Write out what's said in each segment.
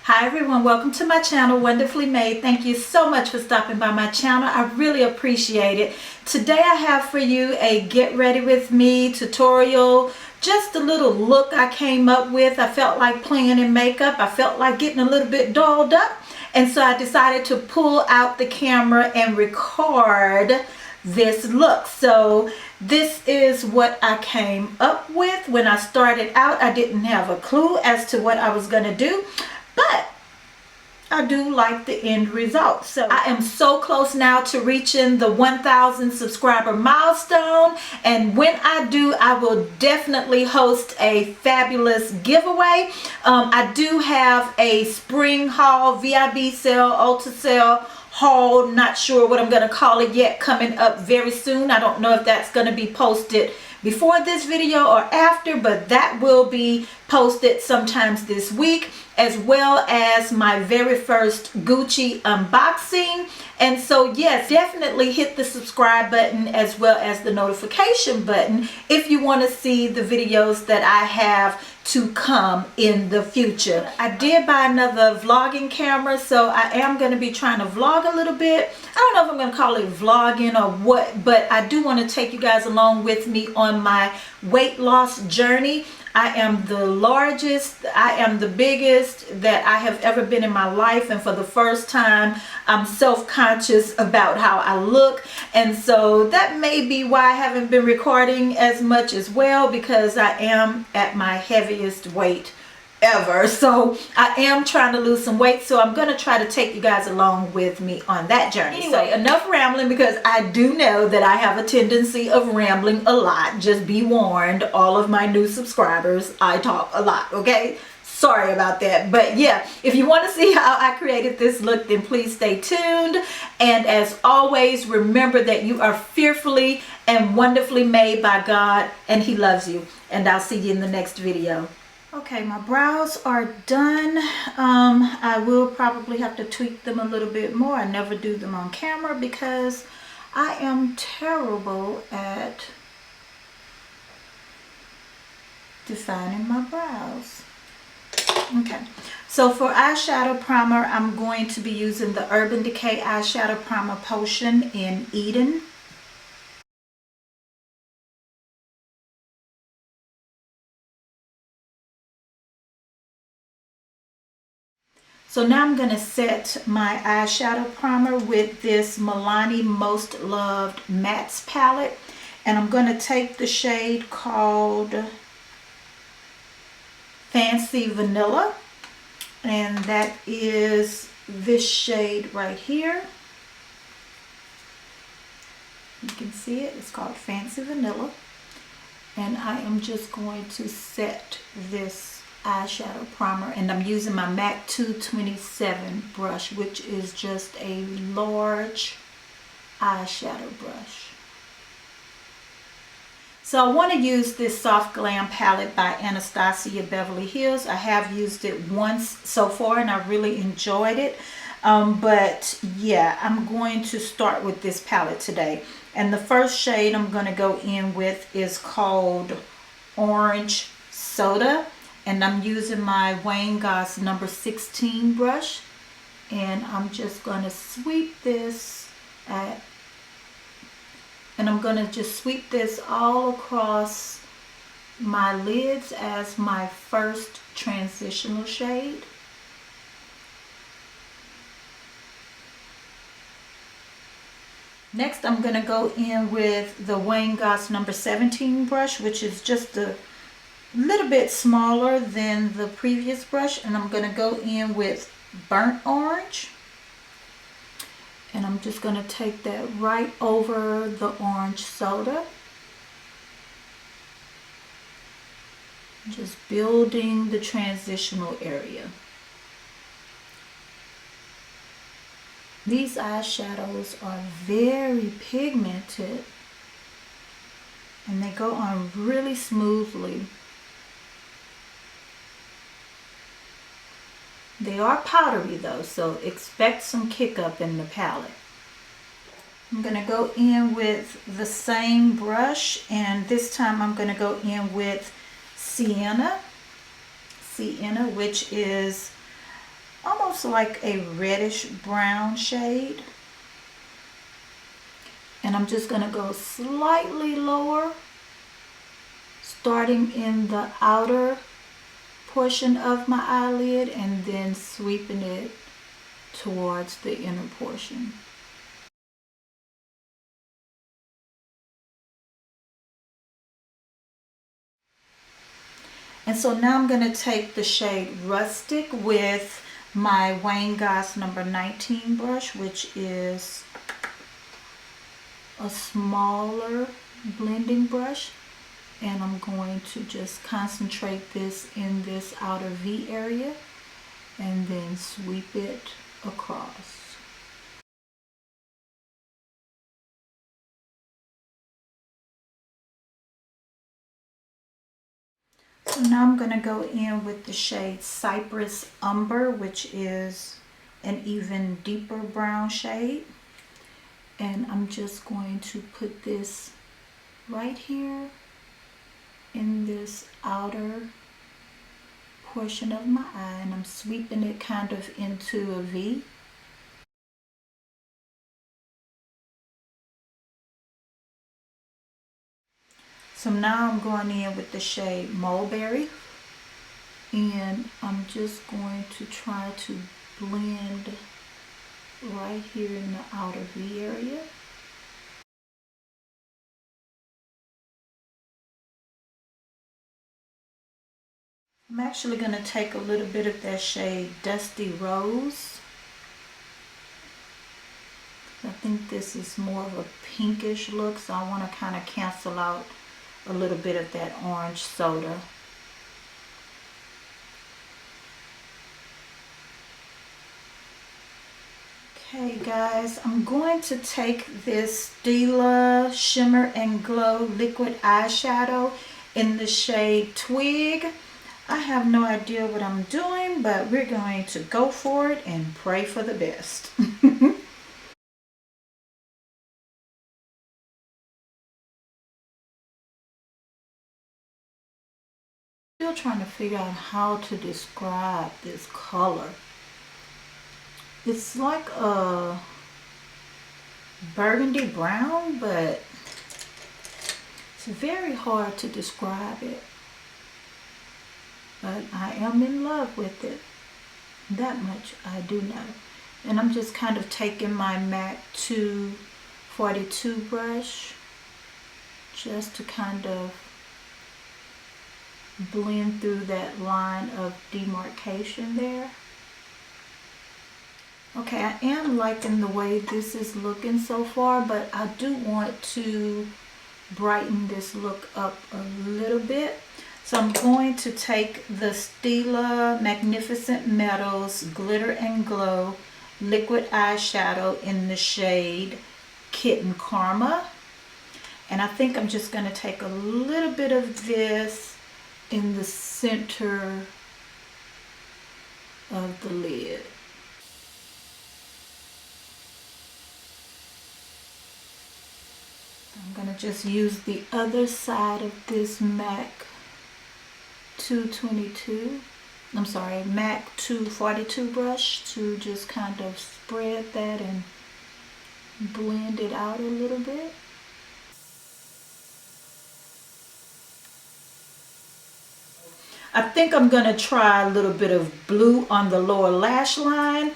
Hi everyone, welcome to my channel, Wonderfully Made. Thank you so much for stopping by my channel. I really appreciate it. Today I have for you a get ready with me tutorial, just a little look I came up with. I felt like playing in makeup. I felt like getting a little bit dolled up. And so I decided to pull out the camera and record this look. So this is what I came up with. When I started out, I didn't have a clue as to what I was going to do. But I do like the end result. So I am so close now to reaching the 1,000 subscriber milestone. And when I do, I will definitely host a fabulous giveaway. I do have a spring haul, VIB sale, Ulta sale haul. Not sure what I'm going to call it yet, coming up very soon. I don't know if that's going to be posted before this video or after, but that will be posted sometimes this week, as well as my very first Gucci unboxing. And so yes, definitely hit the subscribe button as well as the notification button if you want to see the videos that I have to come in the future. I did buy another vlogging camera, so I am going to be trying to vlog a little bit. I don't know if I'm going to call it vlogging or what, but I do want to take you guys along with me on my weight loss journey. I am the largest, I am the biggest that I have ever been in my life, and for the first time I'm self-conscious about how I look, and so that may be why I haven't been recording as much as well, because I am at my heaviest weight ever. So I am trying to lose some weight, so I'm going to try to take you guys along with me on that journey. Anyway, enough rambling, because I do know that I have a tendency of rambling a lot. Just be warned, all of my new subscribers, I talk a lot, okay? Sorry about that. But yeah, if you want to see how I created this look, then please stay tuned. And as always, remember that you are fearfully and wonderfully made by God, and He loves you. And I'll see you in the next video. Okay, my brows are done. I will probably have to tweak them a little bit more. I never do them on camera because I am terrible at defining my brows. Okay, so for eyeshadow primer, I'm going to be using the Urban Decay Eyeshadow Primer Potion in Eden. So now I'm going to set my eyeshadow primer with this Milani Most Loved Mattes palette. And I'm going to take the shade called Fancy Vanilla. And that is this shade right here. You can see it. It's called Fancy Vanilla. And I am just going to set this eyeshadow primer, and I'm using my MAC 227 brush, which is just a large eyeshadow brush. So I want to use this Soft Glam palette by Anastasia Beverly Hills. I have used it once so far and I really enjoyed it, but yeah, I'm going to start with this palette today. And the first shade I'm going to go in with is called Orange Soda. And I'm using my Wayne Goss number 16 brush. And I'm just going to sweep this and I'm going to just sweep this all across my lids as my first transitional shade. Next, I'm going to go in with the Wayne Goss number 17 brush, which is just a little bit smaller than the previous brush, and I'm going to go in with Burnt Orange, and I'm just going to take that right over the orange soda, just building the transitional area. These eyeshadows are very pigmented and they go on really smoothly. They are powdery though, so expect some kick up in the palette. I'm going to go in with the same brush, and this time I'm going to go in with Sienna, which is almost like a reddish brown shade. And I'm just going to go slightly lower, starting in the outer portion of my eyelid and then sweeping it towards the inner portion. And so now I'm going to take the shade Rustic with my Wayne Goss number 19 brush, which is a smaller blending brush. And I'm going to just concentrate this in this outer V area and then sweep it across. So now I'm going to go in with the shade Cypress Umber, which is an even deeper brown shade. And I'm just going to put this right here in this outer portion of my eye, and I'm sweeping it kind of into a V. So now I'm going in with the shade Mulberry, and I'm just going to try to blend right here in the outer V area. I'm actually going to take a little bit of that shade Dusty Rose. I think this is more of a pinkish look, so I want to kind of cancel out a little bit of that orange soda. Okay guys, I'm going to take this Stila Shimmer and Glow liquid eyeshadow in the shade Twig. I have no idea what I'm doing, but we're going to go for it and pray for the best. Still trying to figure out how to describe this color. It's like a burgundy brown, but it's very hard to describe it. But I am in love with it. That much I do know. And I'm just kind of taking my MAC 242 brush just to kind of blend through that line of demarcation there. Okay, I am liking the way this is looking so far, but I do want to brighten this look up a little bit. So I'm going to take the Stila Magnificent Metals Glitter and Glow liquid eyeshadow in the shade Kitten Karma. And I think I'm just going to take a little bit of this in the center of the lid. I'm going to just use the other side of this MAC 222, MAC 242 brush to just kind of spread that and blend it out a little bit. I think I'm going to try a little bit of blue on the lower lash line,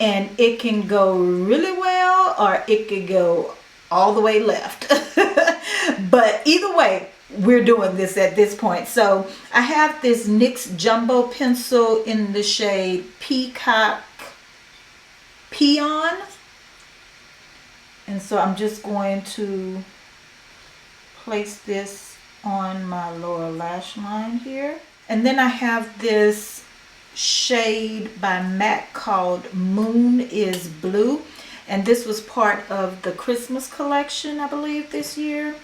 and it can go really well or it could go all the way left. But either way, we're doing this at this point. So I have this NYX Jumbo pencil in the shade Peacock Peon. And so I'm just going to place this on my lower lash line here. And then I have this shade by MAC called Moon is Blue. And this was part of the Christmas collection, I believe, this year.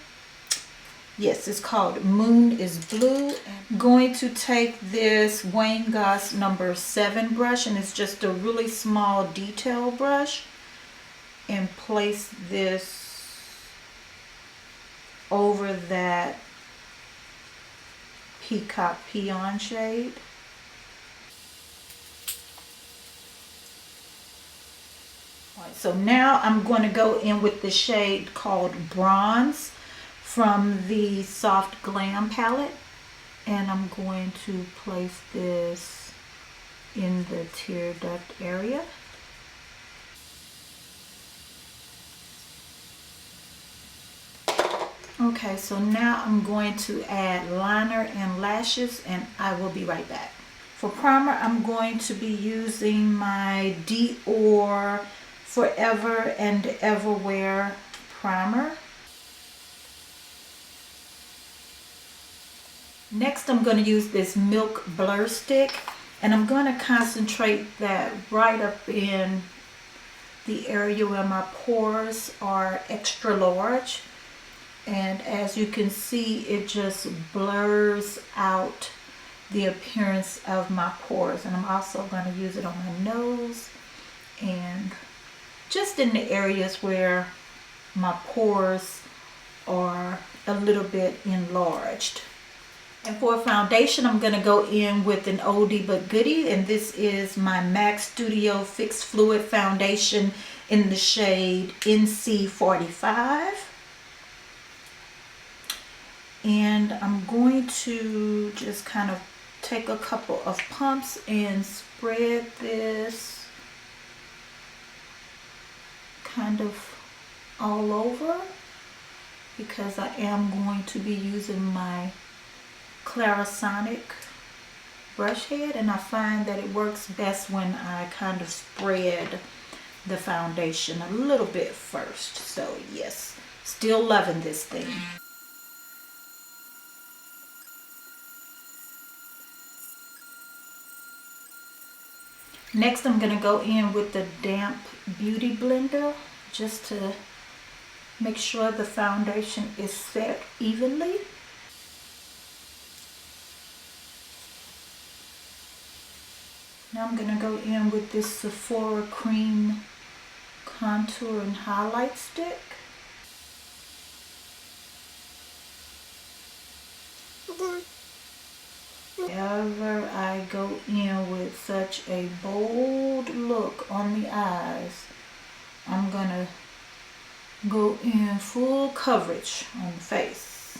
Yes, it's called Moon is Blue. I'm going to take this Wayne Goss number 7 brush, and it's just a really small detail brush, and place this over that Peacock Peon shade. Alright, so now I'm going to go in with the shade called Bronze from the Soft Glam palette. And I'm going to place this in the tear duct area. Okay, so now I'm going to add liner and lashes, and I will be right back. For primer, I'm going to be using my Dior Forever and Everwear primer. Next, I'm going to use this Milk Blur Stick, and I'm going to concentrate that right up in the area where my pores are extra large. And as you can see, it just blurs out the appearance of my pores. And I'm also going to use it on my nose and just in the areas where my pores are a little bit enlarged. And for foundation, I'm going to go in with an oldie but goodie, and this is my MAC Studio Fix Fluid Foundation in the shade NC45. And I'm going to just kind of take a couple of pumps and spread this kind of all over, because I am going to be using my Clarisonic brush head, and I find that it works best when I kind of spread the foundation a little bit first. So yes, still loving this thing. Next, I'm going to go in with the damp beauty blender just to make sure the foundation is set evenly. Now I'm going to go in with this Sephora Cream Contour and Highlight Stick. Whenever I go in with such a bold look on the eyes, I'm going to go in full coverage on the face.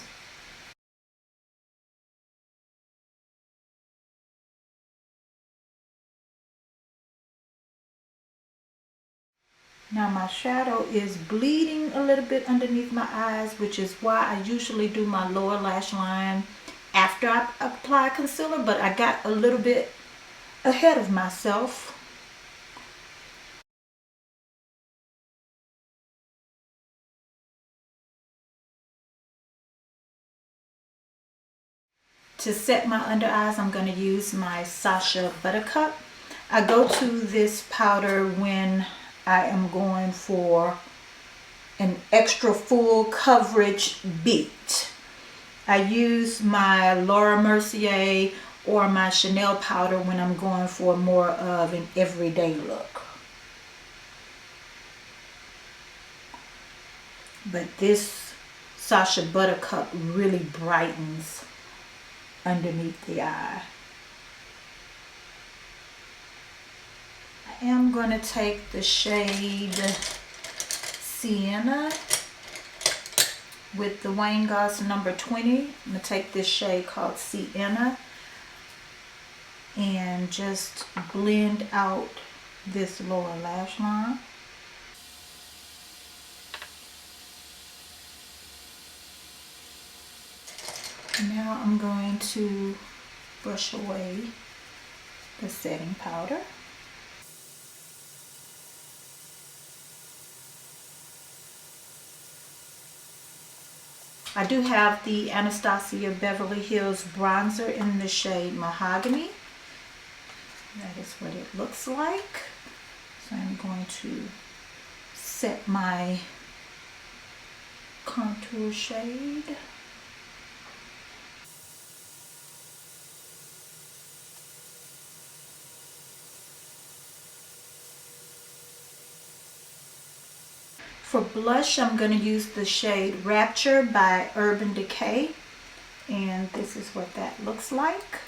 Now my shadow is bleeding a little bit underneath my eyes, which is why I usually do my lower lash line after I apply concealer, but I got a little bit ahead of myself. To set my under eyes, I'm going to use my Sacha Buttercup. I go to this powder when I am going for an extra full coverage beat. I use my Laura Mercier or my Chanel powder when I'm going for more of an everyday look. But this Sacha Buttercup really brightens underneath the eye. I am going to take the shade Sienna with the Wayne Goss number 20. I'm going to take this shade called Sienna and just blend out this lower lash line. Now I'm going to brush away the setting powder. I do have the Anastasia Beverly Hills bronzer in the shade Mahogany. That is what it looks like. So I'm going to set my contour shade. For blush, I'm going to use the shade Rapture by Urban Decay, and this is what that looks like.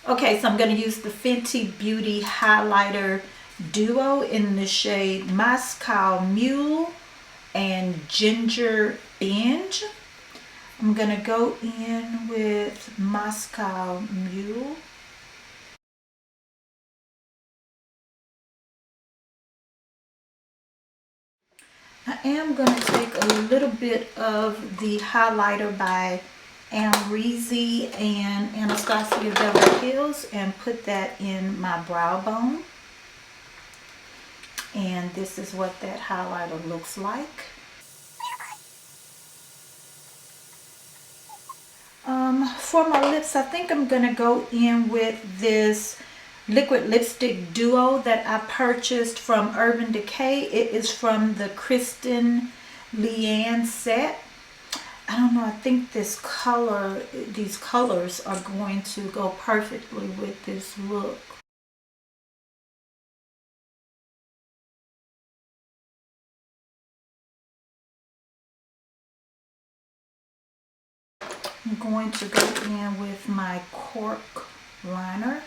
Okay, so I'm going to use the Fenty Beauty Highlighter Duo in the shade Moscow Mule and Ginger Binge. I'm going to go in with Moscow Mule. I am going to take a little bit of the highlighter by Amrezy and Anastasia Beverly Hills and put that in my brow bone. And this is what that highlighter looks like. For my lips, I think I'm going to go in with this liquid lipstick duo that I purchased from Urban Decay. It is from the Kristen Leanne set. I don't know, I think these colors are going to go perfectly with this look. I'm going to go in with my Cork liner.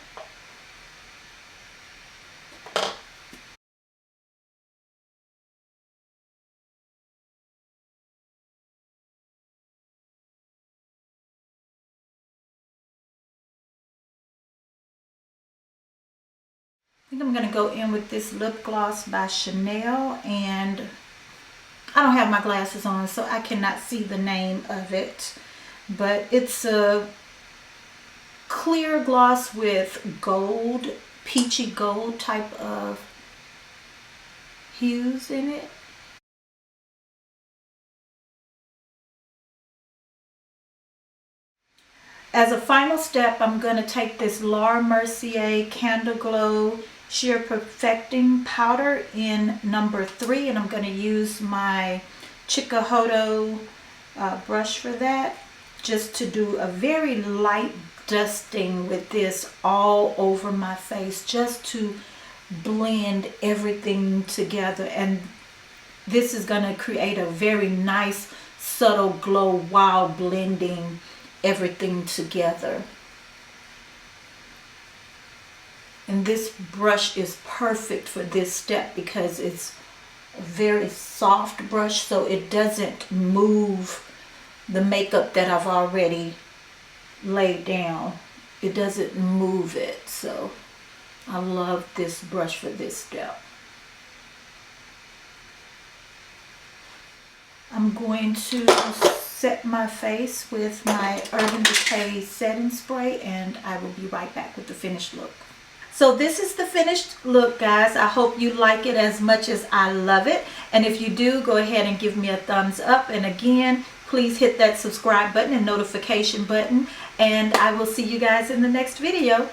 I think I'm going to go in with this lip gloss by Chanel, and I don't have my glasses on, so I cannot see the name of it, but it's a clear gloss with gold, peachy gold type of hues in it. As a final step, I'm going to take this Laura Mercier Candle Glow Sheer Perfecting Powder in number 3, and I'm going to use my Chikuhodo brush for that, just to do a very light dusting with this all over my face, just to blend everything together. And this is going to create a very nice subtle glow while blending everything together. And this brush is perfect for this step because it's a very soft brush, so it doesn't move the makeup that I've already laid down. It doesn't move it, so I love this brush for this step. I'm going to set my face with my Urban Decay setting spray, and I will be right back with the finished look. So this is the finished look, guys. I hope you like it as much as I love it, and if you do, go ahead and give me a thumbs up, and again, please hit that subscribe button and notification button, and I will see you guys in the next video.